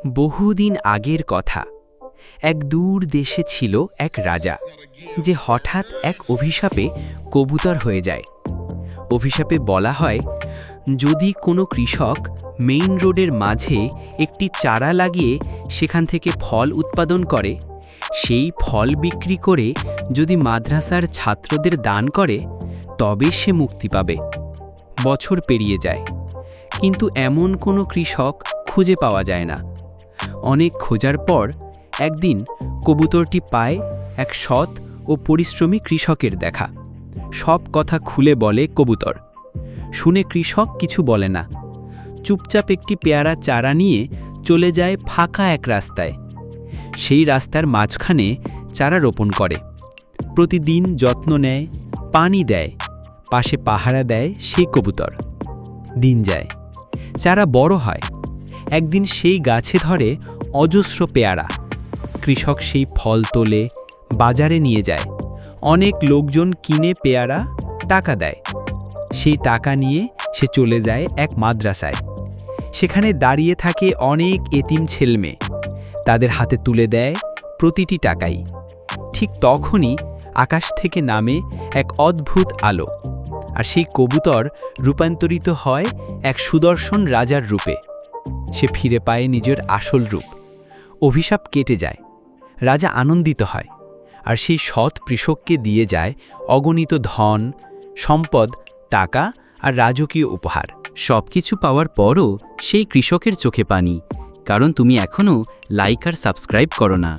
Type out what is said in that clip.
বহুদিন আগের কথা। এক দূর দেশে ছিল এক রাজা, যে হঠাৎ এক অভিশাপে কবুতর হয়ে যায়। অভিশাপে বলা হয়, যদি কোনো কৃষক মেইন রোডের মাঝে একটি চারা লাগিয়ে সেখান থেকে ফল উৎপাদন করে, সেই ফল বিক্রি করে যদি মাদ্রাসার ছাত্রদের দান করে, তবে সে মুক্তি পাবে। বছর পেরিয়ে যায়, কিন্তু এমন কোনো কৃষক খুঁজে পাওয়া যায় না। অনেক খোঁজার পর একদিন কবুতরটি পায় এক সৎ ও পরিশ্রমী কৃষকের দেখা। সব কথা খুলে বলে কবুতর। শুনে কৃষক কিছু বলে না, চুপচাপ একটি পেয়ারা চারা নিয়ে চলে যায় ফাঁকা এক রাস্তায়। সেই রাস্তার মাঝখানে চারা রোপণ করে। প্রতিদিন যত্ন নেয়, পানি দেয়, পাশে পাহারা দেয় সেই কবুতর। দিন যায়, চারা বড় হয়। একদিন সেই গাছে ধরে অজস্র পেয়ারা। কৃষক সেই ফল তোলে, বাজারে নিয়ে যায়। অনেক লোকজন কিনে পেয়ারা টাকা দেয়। সেই টাকা নিয়ে সে চলে যায় এক মাদ্রাসায়। সেখানে দাঁড়িয়ে থাকে অনেক এতিম ছেলেমেয়ে। তাদের হাতে তুলে দেয় প্রতিটি টাকাই। ঠিক তখনই আকাশ থেকে নামে এক অদ্ভুত আলো, আর সেই কবুতর রূপান্তরিত হয় এক সুদর্শন রাজার রূপে। সে ফিরে পায় নিজের আসল রূপ। অভিশাপ কেটে যায়, রাজা আনন্দিত হয়, আর সেই সৎ কৃষককে দিয়ে যায় অগণিত ধন, সম্পদ, টাকা আর রাজকীয় উপহার। সবকিছু পাওয়ার পরও সেই কৃষকের চোখে পানি, কারণ তুমি এখনও লাইক আর সাবস্ক্রাইব করো না।